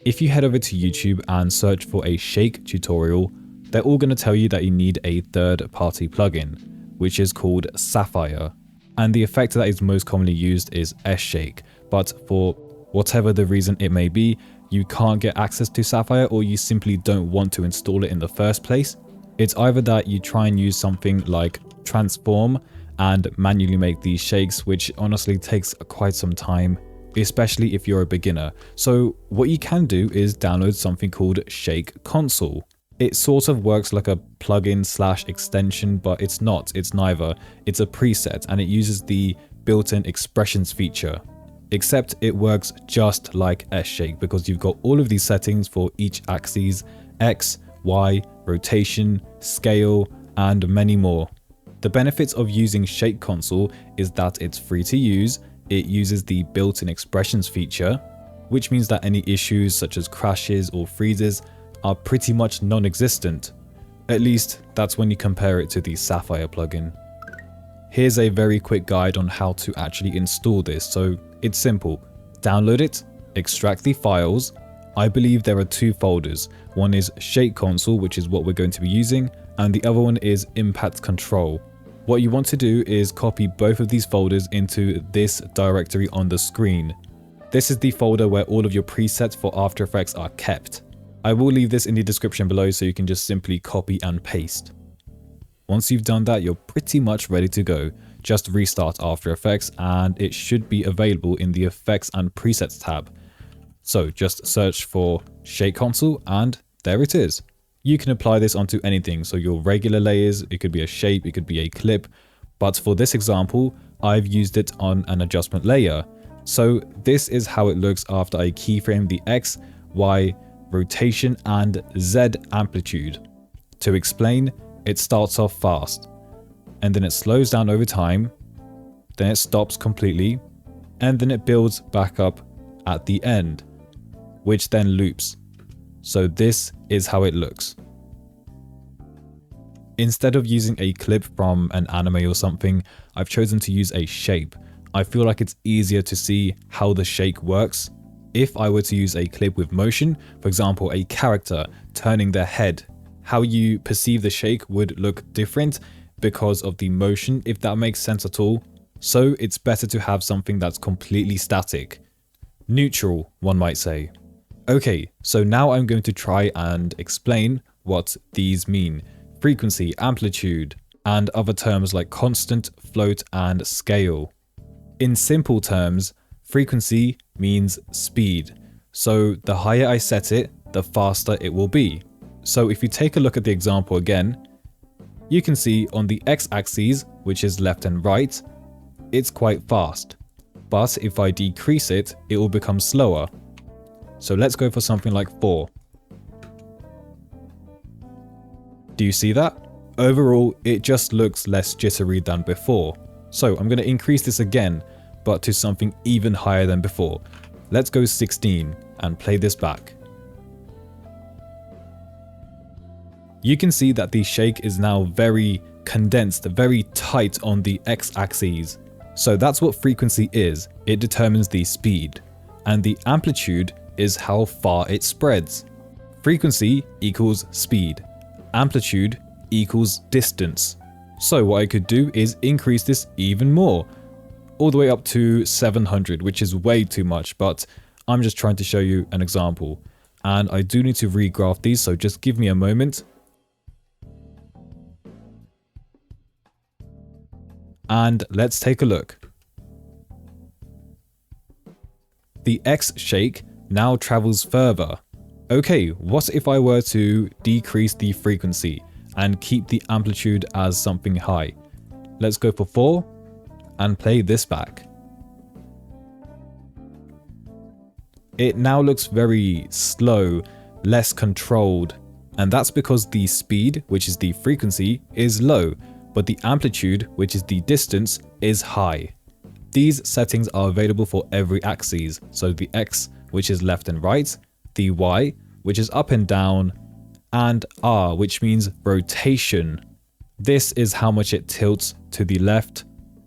If you head over to YouTube and search for a shake tutorial, they're all going to tell you that you need a third-party plugin, which is called Sapphire. And the effect that is most commonly used is S-Shake, but for whatever the reason it may be, you can't get access to Sapphire or you simply don't want to install it in the first place. It's either that you try and use something like Transform and manually make these shakes, which honestly takes quite some time, especially if you're a beginner. So what you can do is download something called Shake Console. It sort of works like a plugin / extension, but it's not, it's neither. It's a preset and it uses the built-in expressions feature. Except it works just like S-Shake because you've got all of these settings for each axis, X, Y, rotation, scale, and many more. The benefits of using Shake Console is that it's free to use, it uses the built-in expressions feature, which means that any issues such as crashes or freezes are pretty much non-existent. At least that's when you compare it to the Sapphire plugin. Here's a very quick guide on how to actually install this. So it's simple. Download it, extract the files. I believe there are two folders. One is Shake Console, which is what we're going to be using, and the other one is Impact Control. What you want to do is copy both of these folders into this directory on the screen. This is the folder where all of your presets for After Effects are kept. I will leave this in the description below so you can just simply copy and paste. Once you've done that, you're pretty much ready to go. Just restart After Effects and it should be available in the Effects and Presets tab. So just search for Shake Console and there it is. You can apply this onto anything, so your regular layers, it could be a shape, it could be a clip, but for this example, I've used it on an adjustment layer. So this is how it looks after I keyframe the X, Y, rotation and Z amplitude. To explain, it starts off fast, and then it slows down over time, then it stops completely, and then it builds back up at the end, which then loops. So this is how it looks. Instead of using a clip from an anime or something, I've chosen to use a shape. I feel like it's easier to see how the shake works. If I were to use a clip with motion, for example, a character turning their head, how you perceive the shake would look different because of the motion, if that makes sense at all. So it's better to have something that's completely static. Neutral, one might say. Okay, so now I'm going to try and explain what these mean. Frequency, amplitude, and other terms like constant, float, and scale. In simple terms, frequency means speed. So the higher I set it, the faster it will be. So if you take a look at the example again, you can see on the x-axis, which is left and right, it's quite fast. But if I decrease it, it will become slower. So let's go for something like 4. Do you see that? Overall, it just looks less jittery than before. So I'm going to increase this again, but to something even higher than before. Let's go 16 and play this back. You can see that the shake is now very condensed, very tight on the x-axis. So that's what frequency is. It determines the speed. And the amplitude is how far it spreads. Frequency equals speed. Amplitude equals distance. So what I could do is increase this even more, all the way up to 700, which is way too much, but I'm just trying to show you an example. And I do need to regraph these, so just give me a moment. And let's take a look. The X shake now travels further. Okay, what if I were to decrease the frequency and keep the amplitude as something high? Let's go for 4 and play this back. It now looks very slow, less controlled, and that's because the speed, which is the frequency, is low, but the amplitude, which is the distance, is high. These settings are available for every axis, so the X, which is left and right, the Y, which is up and down, and R, which means rotation. This is how much it tilts to the left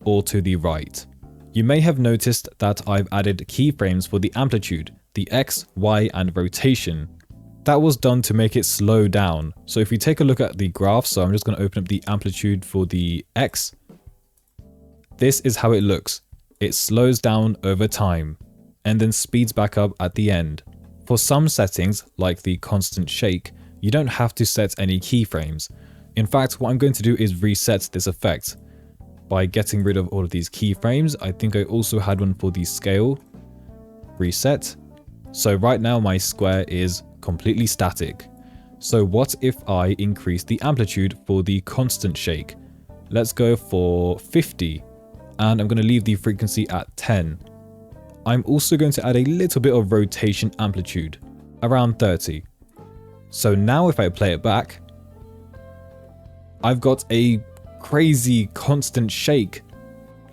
or to the right. You may have noticed that I've added keyframes for the amplitude. the X, Y, and rotation. That was done to make it slow down. So if you take a look at the graph, so I'm just going to open up the amplitude for the X. This is how it looks. It slows down over time and then speeds back up at the end. For some settings, like the constant shake, you don't have to set any keyframes. In fact, what I'm going to do is reset this effect by getting rid of all of these keyframes. I think I also had one for the scale. Reset. So right now my square is completely static. So what if I increase the amplitude for the constant shake? Let's go for 50, and I'm going to leave the frequency at 10. I'm also going to add a little bit of rotation amplitude, around 30. So now if I play it back, I've got a crazy constant shake.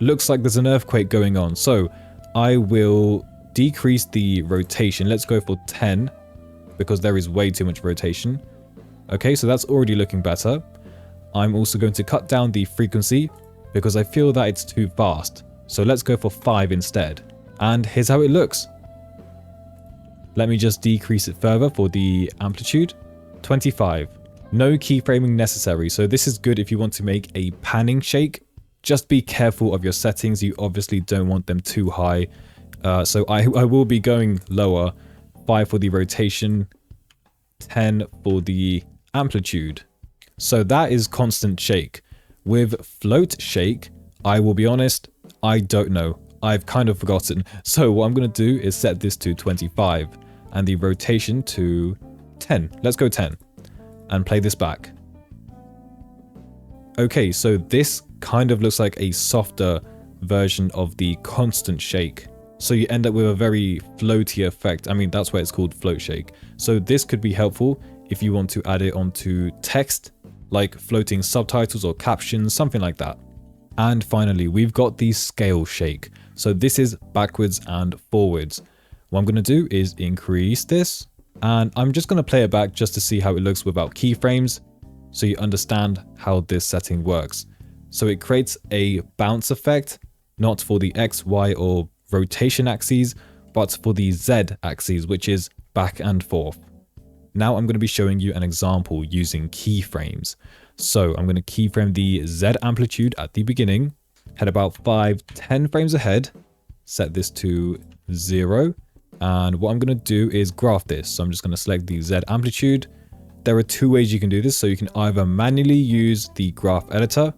Looks like there's an earthquake going on. So I will decrease the rotation. Let's go for 10 because there is way too much rotation. Okay, so that's already looking better. I'm also going to cut down the frequency because I feel that it's too fast. So let's go for 5 instead. And here's how it looks. Let me just decrease it further for the amplitude. 25. No keyframing necessary. So this is good if you want to make a panning shake. Just be careful of your settings. You obviously don't want them too high. So I will be going lower. 5 for the rotation, 10 for the amplitude. So that is constant shake. With float shake, I will be honest, I don't know. I've kind of forgotten. So what I'm going to do is set this to 25 and the rotation to 10. Let's go 10 and play this back. Okay, so this kind of looks like a softer version of the constant shake. So you end up with a very floaty effect. I mean, that's why it's called float shake. So this could be helpful if you want to add it onto text, like floating subtitles or captions, something like that. And finally, we've got the scale shake. So this is backwards and forwards. What I'm going to do is increase this, and I'm just going to play it back just to see how it looks without keyframes, so you understand how this setting works. So it creates a bounce effect, not for the X, Y, or rotation axes, but for the Z axes, which is back and forth. Now I'm going to be showing you an example using keyframes. So I'm going to keyframe the Z amplitude at the beginning, head about 5-10 frames ahead, set this to 0. And what I'm going to do is graph this. So I'm just going to select the Z amplitude. There are 2 ways you can do this. So you can either manually use the graph editor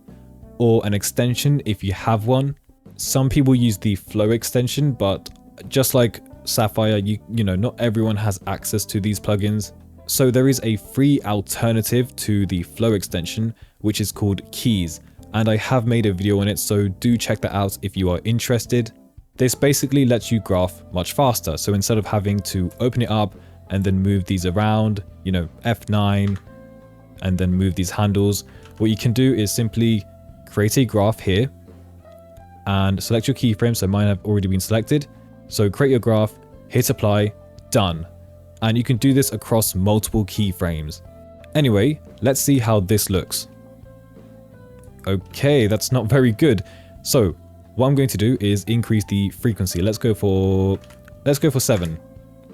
or an extension if you have one. Some people use the flow extension, but just like Sapphire, you know, not everyone has access to these plugins. So there is a free alternative to the flow extension, which is called Keys. And I have made a video on it, so do check that out if you are interested. This basically lets you graph much faster. So instead of having to open it up and then move these around, you know, F9, and then move these handles, what you can do is simply create a graph here and select your keyframe. So mine have already been selected. So create your graph, hit apply, done. And you can do this across multiple keyframes. Anyway, let's see how this looks. Okay, that's not very good. So what I'm going to do is increase the frequency. Let's go for 7.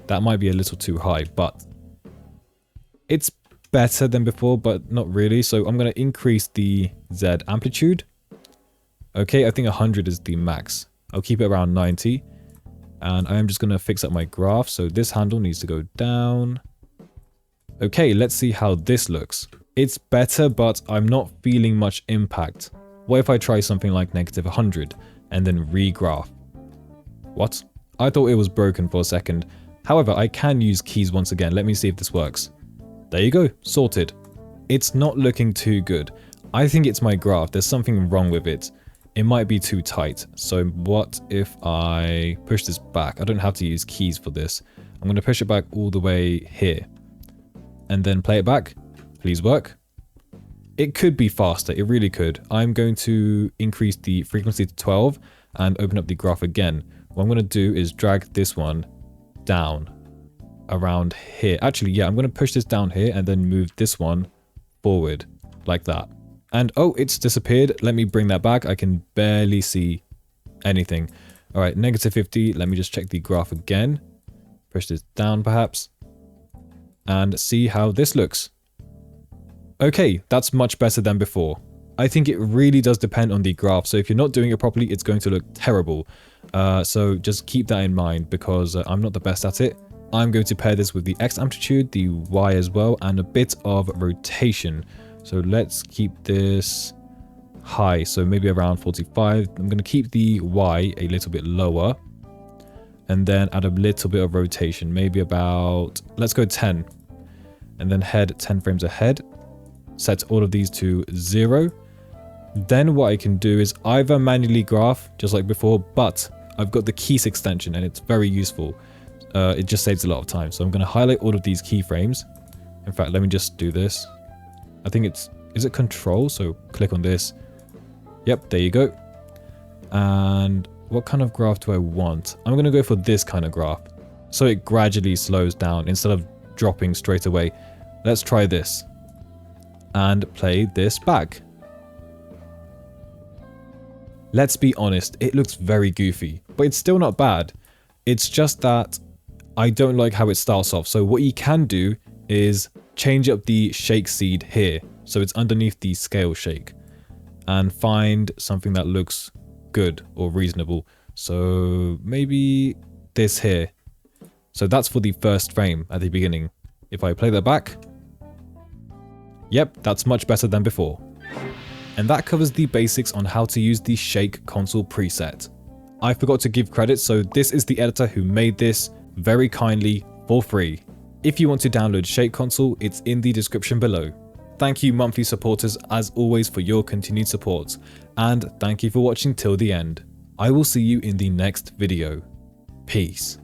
That might be a little too high, but it's better than before, but not really. So I'm going to increase the Z amplitude. Okay, I think 100 is the max. I'll keep it around 90. And I am just going to fix up my graph. So this handle needs to go down. Okay, let's see how this looks. It's better, but I'm not feeling much impact. What if I try something like -100 and then regraph? What? I thought it was broken for a second. However, I can use keys once again. Let me see if this works. There you go, sorted. It's not looking too good. I think it's my graph. There's something wrong with it. It might be too tight. So what if I push this back? I don't have to use keys for this. I'm going to push it back all the way here. And then play it back. Please work. It could be faster. It really could. I'm going to increase the frequency to 12 and open up the graph again. What I'm going to do is drag this one down around here. Actually, yeah, I'm going to push this down here and then move this one forward like that. And oh, it's disappeared. Let me bring that back. I can barely see anything. All right, -50. Let me just check the graph again. push this down perhaps, and see how this looks. Okay, that's much better than before. I think it really does depend on the graph, so if you're not doing it properly, it's going to look terrible. So just keep that in mind, because I'm not the best at it. I'm going to pair this with the X amplitude, the Y as well, and a bit of rotation. So let's keep this high, so maybe around 45. I'm going to keep the Y a little bit lower, and then add a little bit of rotation, maybe about, let's go 10. And then head 10 frames ahead. Set all of these to 0. Then what I can do is either manually graph, just like before, but I've got the keys extension and it's very useful. It just saves a lot of time. So I'm going to highlight all of these keyframes. In fact, let me just do this. I think is it control? So click on this. Yep, there you go. And what kind of graph do I want? I'm going to go for this kind of graph, so it gradually slows down instead of dropping straight away. Let's try this and play this back. Let's be honest, it looks very goofy, but it's still not bad. It's just that I don't like how it starts off. So what you can do is change up the shake seed here, so it's underneath the scale shake, and find something that looks good or reasonable. So maybe this here. So that's for the first frame at the beginning. If I play that back, yep, that's much better than before. And that covers the basics on how to use the Shake console preset. I forgot to give credit, so this is the editor who made this very kindly for free. If you want to download Shake console, it's in the description below. Thank you monthly supporters as always for your continued support, and thank you for watching till the end. I will see you in the next video. Peace.